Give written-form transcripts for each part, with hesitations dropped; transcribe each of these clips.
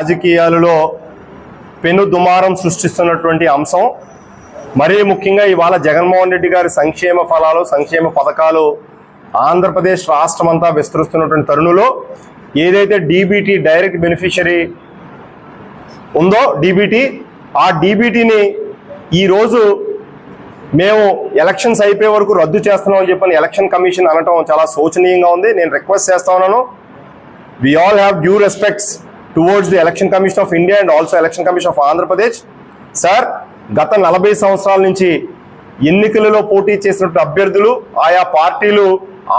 రాజకీయాలలో పెను దుమారం సృష్టిస్తున్నటువంటి అంశం. మరీ ముఖ్యంగా ఇవాళ జగన్మోహన్ రెడ్డి గారి సంక్షేమ ఫలాలు, సంక్షేమ పథకాలు ఆంధ్రప్రదేశ్ రాష్ట్రం అంతా విస్తరిస్తున్నటువంటి తరుణంలో ఏదైతే డీబీటీ డైరెక్ట్ బెనిఫిషరీ ఉందో ఆ డీబీటీని ఈరోజు మేము ఎలక్షన్స్ అయిపోయే వరకు రద్దు చేస్తున్నామని చెప్పని ఎలక్షన్ కమిషన్ అనటం చాలా శోచనీయంగా ఉంది. నేను రిక్వెస్ట్ చేస్తా ఉన్నాను, we all have due respects towards the Election Commission of India and also Election Commission of Andhra Pradesh. Sir, గత 40 సంవత్సరాల నుంచి ఎన్నికలలో పోటీ చేసినటువంటి అభ్యర్థులు ఆయా పార్టీలు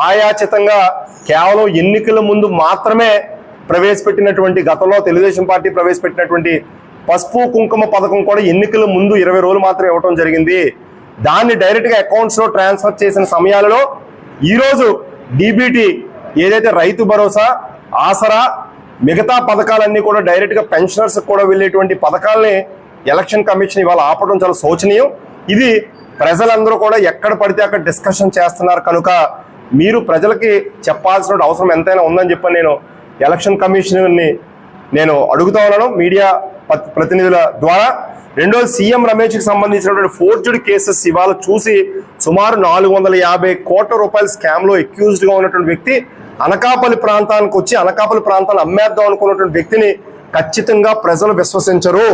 ఆయాచితంగా కేవలం ఎన్నికల ముందు మాత్రమే ప్రవేశపెట్టినటువంటి, గతంలో తెలుగుదేశం పార్టీ ప్రవేశపెట్టినటువంటి పసుపు కుంకుమ పథకం కూడా ఎన్నికల ముందు 20 రోజులు మాత్రమే ఇవ్వడం జరిగింది. దాన్ని డైరెక్ట్గా అకౌంట్స్లో ట్రాన్స్ఫర్ చేసిన సమయాలలో ఈరోజు డీబీటీ ఏదైతే రైతు భరోసా, ఆసరా, మిగతా పథకాలన్నీ కూడా డైరెక్ట్గా పెన్షనర్స్ కూడా వెళ్ళేటువంటి పథకాలని ఎలక్షన్ కమిషన్ ఇవాళ ఆపడం చాలా శోచనీయం. ఇది ప్రజలందరూ కూడా ఎక్కడ పడితే అక్కడ డిస్కషన్ చేస్తున్నారు కనుక మీరు ప్రజలకి చెప్పాల్సిన అవసరం ఎంతైనా ఉందని చెప్పని నేను ఎలక్షన్ కమిషన్ని నేను అడుగుతా ఉన్నాను మీడియా ప్రతినిధుల ద్వారా. రెండోది, సీఎం రమేష్కి సంబంధించినటువంటి ఫోర్జుడ్ కేసెస్ ఇవాళ చూసి సుమారు 450 కోట్ల రూపాయల స్కామ్లో అక్యూజ్డ్గా ఉన్నటువంటి వ్యక్తి అనకాపల్లి ప్రాంతానికి వచ్చి అనకాపల్లి ప్రాంతాన్ని అమ్మేద్దాం అనుకున్నటువంటి వ్యక్తిని ఖచ్చితంగా ప్రజలు విశ్వసించరు.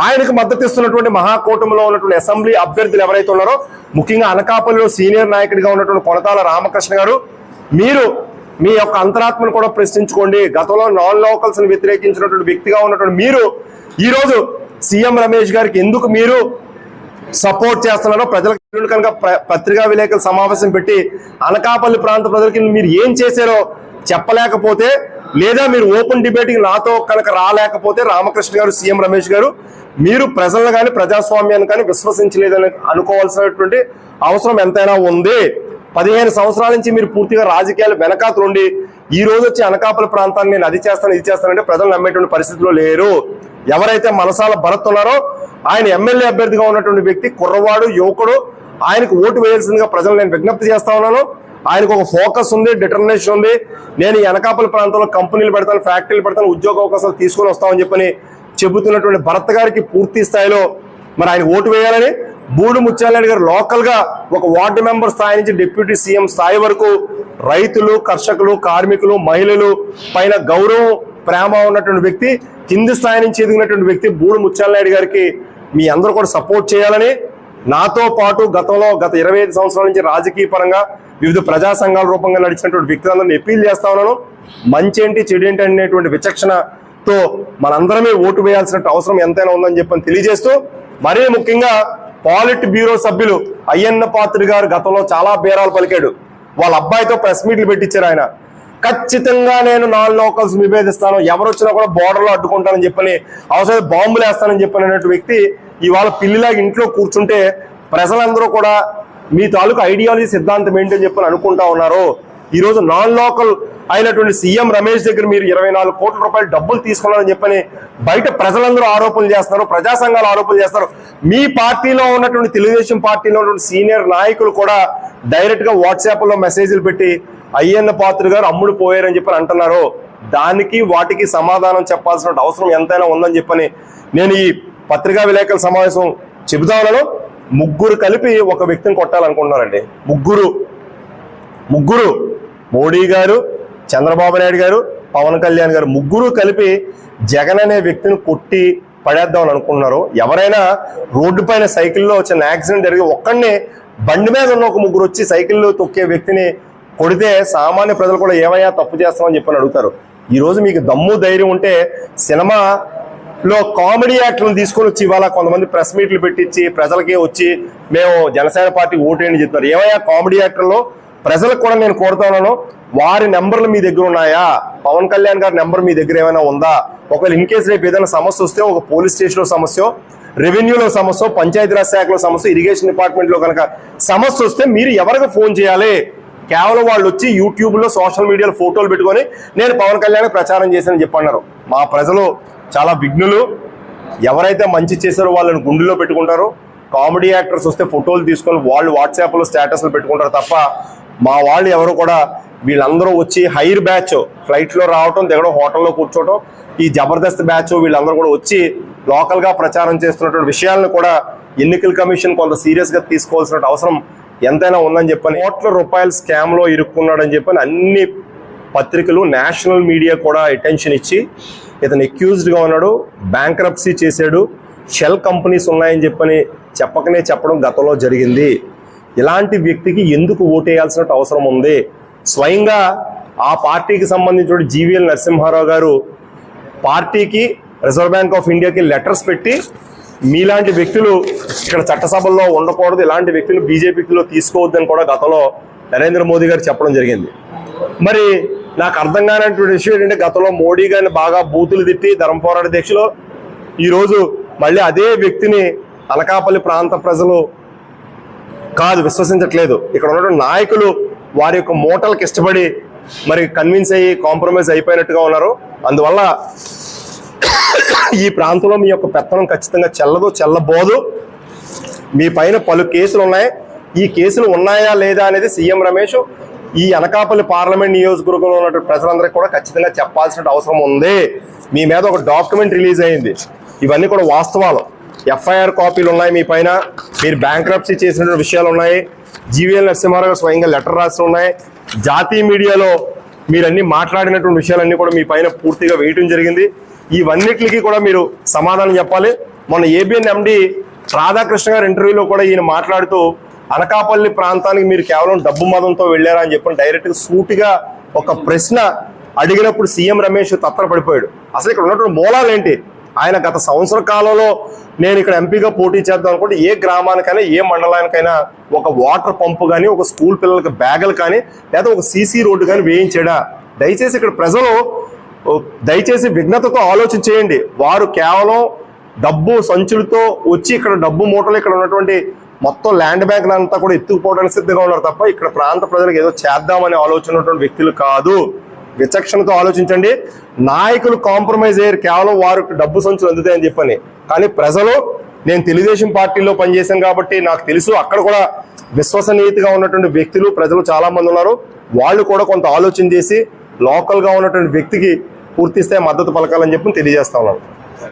ఆయనకు మద్దతు ఇస్తున్నటువంటి మహాకూటమిలో ఉన్నటువంటి అసెంబ్లీ అభ్యర్థులు ఎవరైతే ఉన్నారో, ముఖ్యంగా అనకాపల్లిలో సీనియర్ నాయకుడిగా ఉన్నటువంటి కొనతాల రామకృష్ణ గారు, మీరు మీ యొక్క అంతరాత్మను కూడా ప్రశ్నించుకోండి. గతంలో నాన్ లోకల్స్ ని వ్యతిరేకించినటువంటి వ్యక్తిగా ఉన్నటువంటి మీరు ఈరోజు సీఎం రమేష్ గారికి ఎందుకు మీరు సపోర్ట్ చేస్తున్నారో ప్రజలకు కనుక పత్రికా విలేకరుల సమావేశం పెట్టి అనకాపల్లి ప్రాంత ప్రజలకి మీరు ఏం చేశారో చెప్పలేకపోతే, లేదా మీరు ఓపెన్ డిబేటింగ్ నాతో కనుక రాలేకపోతే, రామకృష్ణ గారు, సీఎం రమేష్ గారు, మీరు ప్రజలను కానీ ప్రజాస్వామ్యాన్ని కానీ విశ్వసించలేదని అనుకోవాల్సినటువంటి అవసరం ఎంతైనా ఉంది. 15 సంవత్సరాల నుంచి మీరు పూర్తిగా రాజకీయాలు వెనకాతలుండి ఈ రోజు వచ్చి అనకాపల్లి ప్రాంతాన్ని నేను అది చేస్తాను ఇది చేస్తానంటే ప్రజలు నమ్మేటువంటి పరిస్థితిలో లేరు. ఎవరైతే మనసాల భరత్ ఉన్నారో ఆయన ఎమ్మెల్యే అభ్యర్థిగా ఉన్నటువంటి వ్యక్తి కుర్రవాడు, యువకుడు, ఆయనకు ఓటు వేయాల్సిందిగా ప్రజలు నేను విజ్ఞప్తి చేస్తా ఉన్నాను. ఆయనకు ఒక ఫోకస్ ఉంది, డిటర్మినేషన్ ఉంది. నేను ఈ అనకాపల్లి ప్రాంతంలో కంపెనీలు పెడతాను, ఫ్యాక్టరీలు పెడతాను, ఉద్యోగ అవకాశాలు తీసుకొని వస్తామని చెప్పని చెబుతున్నటువంటి భరత్ గారికి పూర్తి స్థాయిలో మరి ఆయన ఓటు వేయాలని, బూడు ముత్యాలరెడ్డి గారు లోకల్ గా ఒక వార్డు మెంబర్ స్థాయి నుంచి డిప్యూటీ సీఎం స్థాయి వరకు రైతులు, కర్షకులు, కార్మికులు, మహిళలు పైన గౌరవం, ప్రేమ ఉన్నటువంటి వ్యక్తి, కింది స్థాయి నుంచి ఎదిగినటువంటి వ్యక్తి బూడు ముత్యాలరెడ్డి గారికి మీ అందరూ కూడా సపోర్ట్ చేయాలని, నాతో పాటు గత 25 సంవత్సరాల నుంచి రాజకీయ పరంగా వివిధ ప్రజా సంఘాల రూపంగా నడిచినటువంటి వ్యక్తులందరినీ అపీల్ చేస్తా ఉన్నాను. మంచేంటి చెడేంటి అనేటువంటి విచక్షణతో మనందరమే ఓటు వేయాల్సిన అవసరం ఎంతైనా ఉందని చెప్పని తెలియజేస్తూ, మరీ ముఖ్యంగా పాలిట్ బ్యూరో సభ్యులు అయ్యన్న పాత్రుడు గారు గతంలో చాలా బేరాలు పలికాడు. వాళ్ళ అబ్బాయితో ప్రెస్ మీట్లు పెట్టించారు. ఆయన ఖచ్చితంగా నేను నాన్ లోకల్స్ విభేదిస్తాను, ఎవరు వచ్చినా కూడా బోర్డర్లో అడ్డుకుంటానని చెప్పని, అవసరం బాంబులు వేస్తానని చెప్పిన వ్యక్తి ఇవాళ పిల్లిలాగా ఇంట్లో కూర్చుంటే ప్రజలందరూ కూడా మీ తాలూకు ఐడియాలజీ సిద్ధాంతం ఏంటని చెప్పని అనుకుంటా ఉన్నారు. ఈరోజు నాన్ లోకల్ అయినటువంటి సీఎం రమేష్ దగ్గర మీరు 24 కోట్ల రూపాయలు డబ్బులు తీసుకున్నారని చెప్పని బయట ప్రజలందరూ ఆరోపణలు చేస్తున్నారు, ప్రజా సంఘాలు ఆరోపణలు చేస్తారు. మీ పార్టీలో ఉన్నటువంటి తెలుగుదేశం పార్టీలో ఉన్నటువంటి సీనియర్ నాయకులు కూడా డైరెక్ట్ గా వాట్సాప్ లో మెసేజ్లు పెట్టి అయ్యన్న పాత్రుడు గారు అమ్ముడు పోయారని చెప్పని అంటున్నారు. దానికి వాటికి సమాధానం చెప్పాల్సిన అవసరం ఎంతైనా ఉందని చెప్పని నేను ఈ పత్రికా విలేకరుల సమావేశం చెబుతా ఉన్నాను. ముగ్గురు కలిపి ఒక వ్యక్తిని కొట్టాలనుకుంటున్నారండి. ముగ్గురు మోడీ గారు, చంద్రబాబు నాయుడు గారు, పవన్ కళ్యాణ్ గారు ముగ్గురు కలిపి జగన్ అనే వ్యక్తిని కొట్టి పడేద్దామని అనుకుంటున్నారు. ఎవరైనా రోడ్డు పైన సైకిల్లో చిన్న యాక్సిడెంట్ జరిగి ఒక్కడిని బండి మీద ఉన్న ఒక ముగ్గురు వచ్చి సైకిల్లో తొక్కే వ్యక్తిని కొడితే సామాన్య ప్రజలు కూడా ఏమయ్యా తప్పు చేస్తామని చెప్పని అడుగుతారు. ఈరోజు మీకు దమ్ము ధైర్యం ఉంటే సినిమాలో కామెడీ యాక్టర్లు తీసుకొని వచ్చి ఇవాళ కొంతమంది ప్రెస్ మీట్లు పెట్టించి ప్రజలకి వచ్చి మేము జనసేన పార్టీ ఓటేయని చెప్తారు. ఏమయ్యా కామెడీ యాక్టర్లో ప్రజలకు కూడా నేను కోరుతా ఉన్నాను, వారి నెంబర్లు మీ దగ్గర ఉన్నాయా? పవన్ కళ్యాణ్ గారి నెంబర్ మీ దగ్గర ఏమైనా ఉందా? ఒకవేళ ఇన్ కేసు రేపు ఏదైనా సమస్య వస్తే, ఒక పోలీస్ స్టేషన్లో సమస్య, రెవెన్యూలో సమస్య, పంచాయతీరాజ్ శాఖలో సమస్య, ఇరిగేషన్ డిపార్ట్మెంట్లో కనుక సమస్య వస్తే మీరు ఎవరికి ఫోన్ చేయాలి? కేవలం వాళ్ళు వచ్చి యూట్యూబ్లో సోషల్ మీడియాలో ఫోటోలు పెట్టుకొని నేను పవన్ కళ్యాణ్ ప్రచారం చేశానని చెప్పన్నారు. మా ప్రజలు చాలా విఘ్నులు. ఎవరైతే మంచి చేశారో వాళ్ళని గుండెలో పెట్టుకుంటారు. కామెడీ యాక్టర్స్ వస్తే ఫోటోలు తీసుకొని వాళ్ళు వాట్సాప్లో స్టేటస్లు పెట్టుకుంటారు తప్ప మా వాళ్ళు ఎవరు కూడా వీళ్ళందరూ వచ్చి హైర్ బ్యాచ్ ఫ్లైట్లో రావటం, దిగడం, హోటల్లో కూర్చోవటం, ఈ జబర్దస్త్ బ్యాచ్ వీళ్ళందరూ కూడా వచ్చి లోకల్గా ప్రచారం చేస్తున్నటువంటి విషయాలను కూడా ఎన్నికల కమిషన్ కొంత సీరియస్గా తీసుకోవాల్సిన అవసరం ఎంతైనా ఉందని చెప్పని, కోట్ల రూపాయల స్కామ్లో ఇరుక్కున్నాడని చెప్పని అన్ని పత్రికలు, నేషనల్ మీడియా కూడా అటెన్షన్ ఇచ్చి ఇతను అక్యూజ్డ్గా ఉన్నాడు, బ్యాంక్రప్సీ చేశాడు, షెల్ కంపెనీస్ ఉన్నాయని చెప్పని చెప్పకనే చెప్పడం గతంలో జరిగింది. ఇలాంటి వ్యక్తికి ఎందుకు ఓటేయాల్సిన అవసరం ఉంది? స్వయంగా ఆ పార్టీకి సంబంధించిన జీవీఎల్ నరసింహారావు గారు పార్టీకి, రిజర్వ్ బ్యాంక్ ఆఫ్ ఇండియాకి లెటర్స్ పెట్టి మీలాంటి వ్యక్తులు ఇక్కడ చట్టసభల్లో ఉండకూడదు, ఇలాంటి వ్యక్తులు బీజేపీలో తీసుకోవద్దని కూడా గతంలో నరేంద్ర మోదీ గారు చెప్పడం జరిగింది. మరి నాకు అర్థం కానటువంటి విషయం ఏంటంటే, గతంలో మోడీ గారిని బాగా బూతులు తిట్టి ధర్మ పోరాట దీక్షలో ఈరోజు మళ్ళీ అదే వ్యక్తిని అనకాపల్లి ప్రాంత ప్రజలు కాదు విశ్వసించట్లేదు. ఇక్కడ ఉన్నటువంటి నాయకులు వారి యొక్క మూటలకు ఇష్టపడి మరి కన్విన్స్ అయ్యి కాంప్రమైజ్ అయిపోయినట్టుగా ఉన్నారు. అందువల్ల ఈ ప్రాంతంలో మీ యొక్క పెత్తనం ఖచ్చితంగా చెల్లబోదు. మీ పైన పలు కేసులు ఉన్నాయి. ఈ కేసులు ఉన్నాయా లేదా అనేది సీఎం రమేష్ ఈ అనకాపల్లి పార్లమెంట్ నియోజకవర్గంలో ఉన్నటువంటి ప్రజలందరికీ కూడా ఖచ్చితంగా చెప్పాల్సిన అవసరం ఉంది. మీ మీద ఒక డాక్యుమెంట్ రిలీజ్ అయింది, ఇవన్నీ కూడా వాస్తవాలు. ఎఫ్ఐఆర్ కాపీలు ఉన్నాయి మీ పైన, మీరు బ్యాంక్రప్సీ చేసినటువంటి విషయాలు ఉన్నాయి, జీవీఎల్ నరసింహారావు స్వయంగా లెటర్ రాసి ఉన్నాయి, జాతీయ మీడియాలో మీరన్నీ మాట్లాడినటువంటి విషయాలన్నీ కూడా మీ పైన పూర్తిగా వేయటం జరిగింది. ఇవన్నిటికీ కూడా మీరు సమాధానం చెప్పాలి. మొన్న ఏబిఎన్ ఎండి రాధాకృష్ణ గారి ఇంటర్వ్యూలో కూడా ఈయన మాట్లాడుతూ అనకాపల్లి ప్రాంతానికి మీరు కేవలం డబ్బు మదంతో వెళ్ళారా అని చెప్పి డైరెక్ట్గా సూటిగా ఒక ప్రశ్న అడిగినప్పుడు సీఎం రమేష్ తత్తరపడిపోయాడు. అసలు ఇక్కడ ఉన్నటువంటి మూలాలు ఏంటి? ఆయన గత సంవత్సర కాలంలో నేను ఇక్కడ ఎంపీగా పోటీ చేద్దాం అనుకుంటే ఏ గ్రామానికైనా ఏ మండలానికైనా ఒక వాటర్ పంపు కానీ, ఒక స్కూల్ పిల్లలకి బ్యాగులు కానీ, లేదా ఒక సీసీ రోడ్డు కానీ వేయించాడా? దయచేసి ఇక్కడ ప్రజలు విఘ్నతతో ఆలోచన చేయండి. వారు కేవలం డబ్బు సంచులతో వచ్చి ఇక్కడ డబ్బు మూటలు ఇక్కడ ఉన్నటువంటి మొత్తం ల్యాండ్ బ్యాంక్ అంతా కూడా ఎత్తుకుపోవడానికి సిద్ధంగా ఉన్నారు తప్ప ఇక్కడ ప్రాంత ప్రజలకు ఏదో చేద్దామనే ఆలోచన ఉన్నటువంటి వ్యక్తులు కాదు. విచక్షణతో ఆలోచించండి. నాయకులు కాంప్రమైజ్ అయ్యారు కేవలం వారు డబ్బు సంచులు అందుతాయని చెప్పని. కానీ ప్రజలు, నేను తెలుగుదేశం పార్టీలో పనిచేశాను కాబట్టి నాకు తెలుసు, అక్కడ కూడా విశ్వసనీయతగా ఉన్నటువంటి వ్యక్తులు ప్రజలు చాలా మంది ఉన్నారు. వాళ్ళు కూడా కొంత ఆలోచన చేసి లోకల్గా ఉన్నటువంటి వ్యక్తికి పూర్తి స్థాయి మద్దతు పలకాలని చెప్పి తెలియజేస్తా ఉన్నాను.